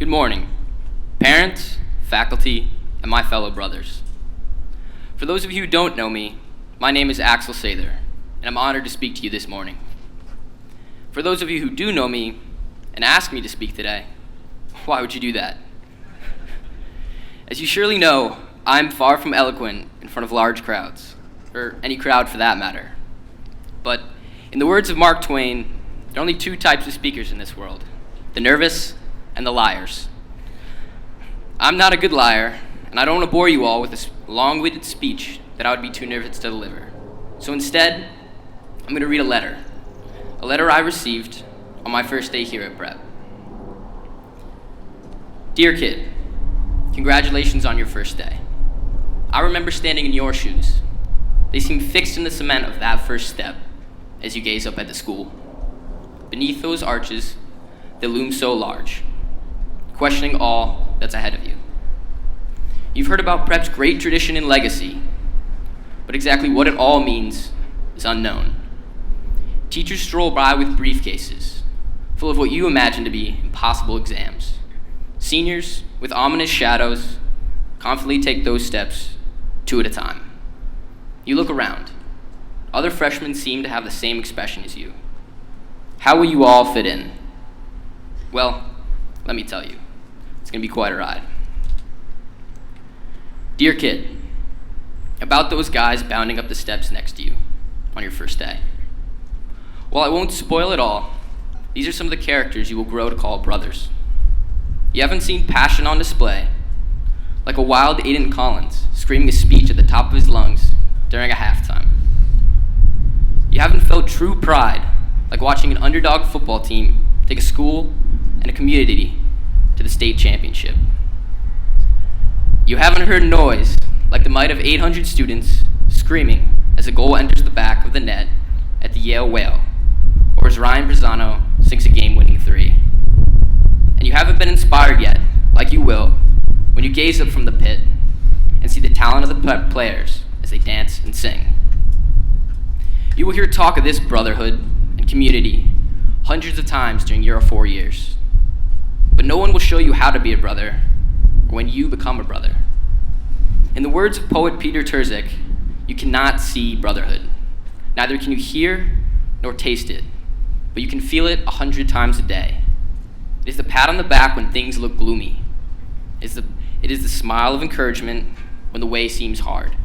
Good morning, parents, faculty, and my fellow brothers. For those of you who don't know me, my name is Aksel Sather, and I'm honored to speak to you this morning. For those of you who do know me and ask me to speak today, why would you do that? As you surely know, I'm far from eloquent in front of large crowds, or any crowd for that matter. But in the words of Mark Twain, there are only two types of speakers in this world, the nervous and the liars. I'm not a good liar, and I don't want to bore you all with this long-winded speech that I would be too nervous to deliver. So instead, I'm going to read a letter I received on my first day here at Prep. Dear kid, congratulations on your first day. I remember standing in your shoes. They seem fixed in the cement of that first step as you gaze up at the school. Beneath those arches that loom so large, questioning all that's ahead of you. You've heard about Prep's great tradition and legacy, but exactly what it all means is unknown. Teachers stroll by with briefcases, full of what you imagine to be impossible exams. Seniors, with ominous shadows, confidently take those steps, two at a time. You look around. Other freshmen seem to have the same expression as you. How will you all fit in? Well, let me tell you, it's going to be quite a ride. Dear kid, about those guys bounding up the steps next to you on your first day. While I won't spoil it all, these are some of the characters you will grow to call brothers. You haven't seen passion on display, like a wild Aiden Collins screaming a speech at the top of his lungs during a halftime. You haven't felt true pride, like watching an underdog football team take a school and a community to the state championship. You haven't heard noise like the might of 800 students screaming as a goal enters the back of the net at the Yale Whale, or as Ryan Brisano sinks a game-winning three. And you haven't been inspired yet, like you will, when you gaze up from the pit and see the talent of the players as they dance and sing. You will hear talk of this brotherhood and community hundreds of times during your 4 years. But no one will show you how to be a brother or when you become a brother. In the words of poet Peter Turzik, you cannot see brotherhood. Neither can you hear nor taste it, but you can feel it 100 times a day. It is the pat on the back when things look gloomy. It is the smile of encouragement when the way seems hard.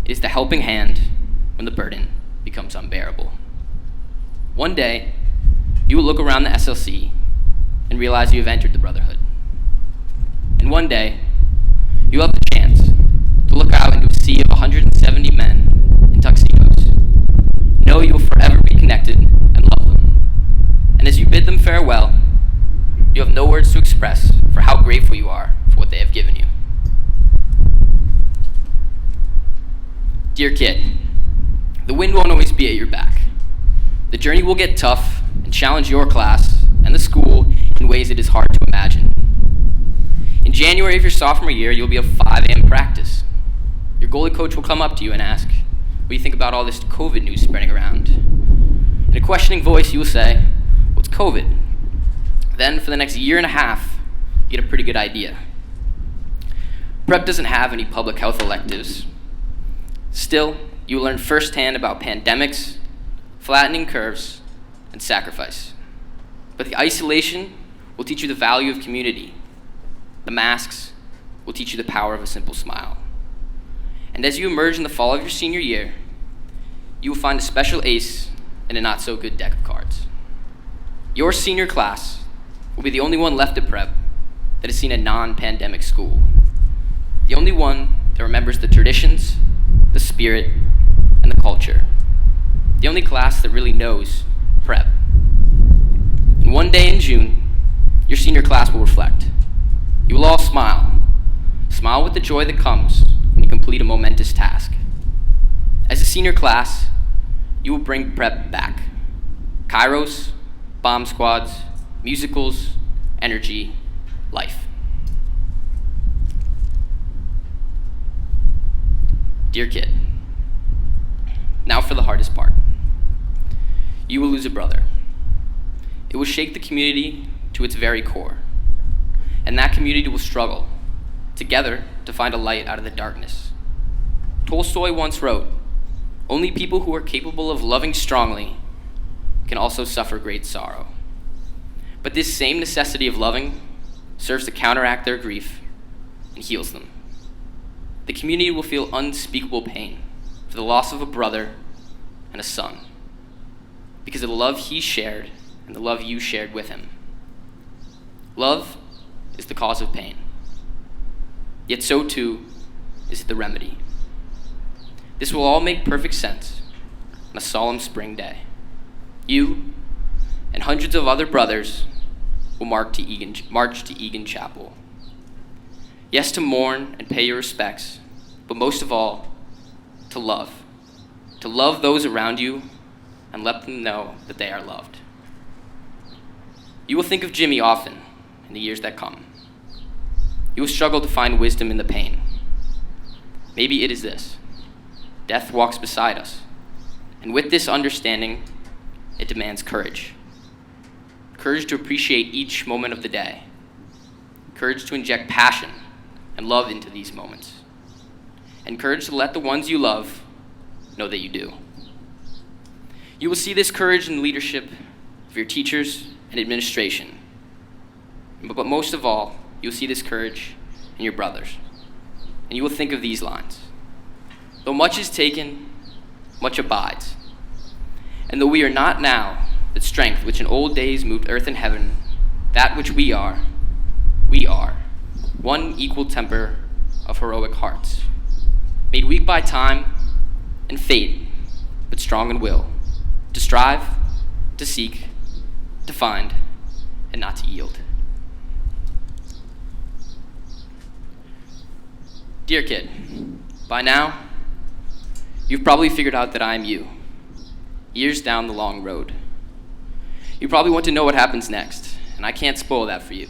It is the helping hand when the burden becomes unbearable. One day, you will look around the SLC and realize you have entered the brotherhood. And one day, you'll have the chance to look out into a sea of 170 men in tuxedos. Know you will forever be connected and love them. And as you bid them farewell, you have no words to express for how grateful you are for what they have given you. Dear kid, the wind won't always be at your back. The journey will get tough and challenge your class and the school in ways it is hard to imagine. In January of your sophomore year, you'll be at 5 a.m. practice. Your goalie coach will come up to you and ask, what do you think about all this COVID news spreading around? In a questioning voice, you will say, what's COVID? Then, for the next year and a half, you get a pretty good idea. Prep doesn't have any public health electives. Still, you will learn firsthand about pandemics, flattening curves, and sacrifice. But the isolation will teach you the value of community. The masks will teach you the power of a simple smile. And as you emerge in the fall of your senior year, you will find a special ace in a not-so-good deck of cards. Your senior class will be the only one left at Prep that has seen a non-pandemic school. The only one that remembers the traditions, the spirit, and the culture. The only class that really knows Prep. And one day in June, your senior class will reflect. You will all smile. Smile with the joy that comes when you complete a momentous task. As a senior class, you will bring Prep back. Kairos, bomb squads, musicals, energy, life. Dear kid, now for the hardest part. You will lose a brother. It will shake the community to its very core. and that community will struggle together to find a light out of the darkness. Tolstoy once wrote, "Only people who are capable of loving strongly can also suffer great sorrow." But this same necessity of loving serves to counteract their grief and heals them. The community will feel unspeakable pain for the loss of a brother and a son, because of the love he shared and the love you shared with him. Love is the cause of pain, yet so too is the remedy. This will all make perfect sense on a solemn spring day. You and hundreds of other brothers will march to Egan Chapel. Yes, to mourn and pay your respects, but most of all, to love. To love those around you and let them know that they are loved. You will think of Jimmy often in the years that come. You will struggle to find wisdom in the pain. Maybe it is this: death walks beside us, and with this understanding, it demands courage. Courage to appreciate each moment of the day. Courage to inject passion and love into these moments. And courage to let the ones you love know that you do. You will see this courage in leadership of your teachers and administration. But most of all, you'll see this courage in your brothers. And you will think of these lines: though much is taken, much abides. And though we are not now the strength which in old days moved earth and heaven, that which we are one equal temper of heroic hearts, made weak by time and fate, but strong in will, to strive, to seek, to find, and not to yield. Dear kid, by now, you've probably figured out that I am you, years down the long road. You probably want to know what happens next, and I can't spoil that for you.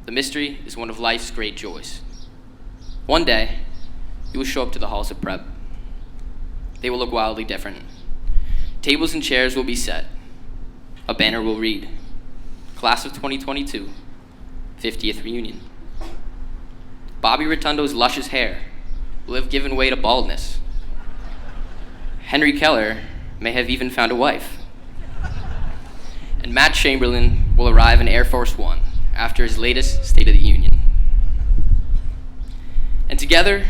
The mystery is one of life's great joys. One day, you will show up to the halls of prep. They will look wildly different. Tables and chairs will be set. A banner will read, Class of 2022, 50th Reunion. Bobby Rotundo's luscious hair will have given way to baldness. Henry Keller may have even found a wife. And Matt Chamberlain will arrive in Air Force One after his latest State of the Union. And together,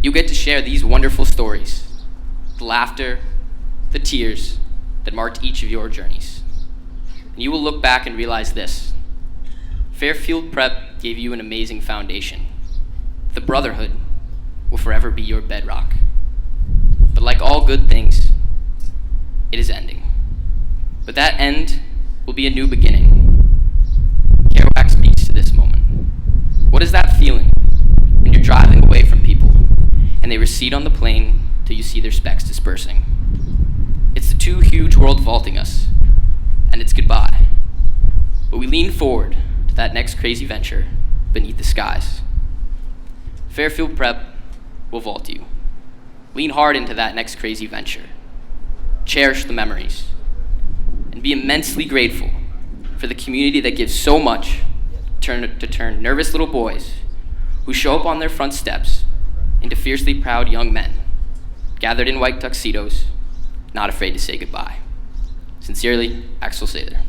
you'll get to share these wonderful stories, the laughter, the tears that marked each of your journeys. And you will look back and realize this: Fairfield Prep gave you an amazing foundation. The brotherhood will forever be your bedrock. But like all good things, it is ending. But that end will be a new beginning. Kerouac speaks to this moment. What is that feeling when you're driving away from people and they recede on the plane till you see their specks dispersing? It's the two huge worlds vaulting us, and it's goodbye. But we lean forward to that next crazy venture beneath the skies. Fairfield Prep will vault you. Lean hard into that next crazy venture. Cherish the memories. And be immensely grateful for the community that gives so much to turn nervous little boys who show up on their front steps into fiercely proud young men, gathered in white tuxedos, not afraid to say goodbye. Sincerely, Aksel Sather.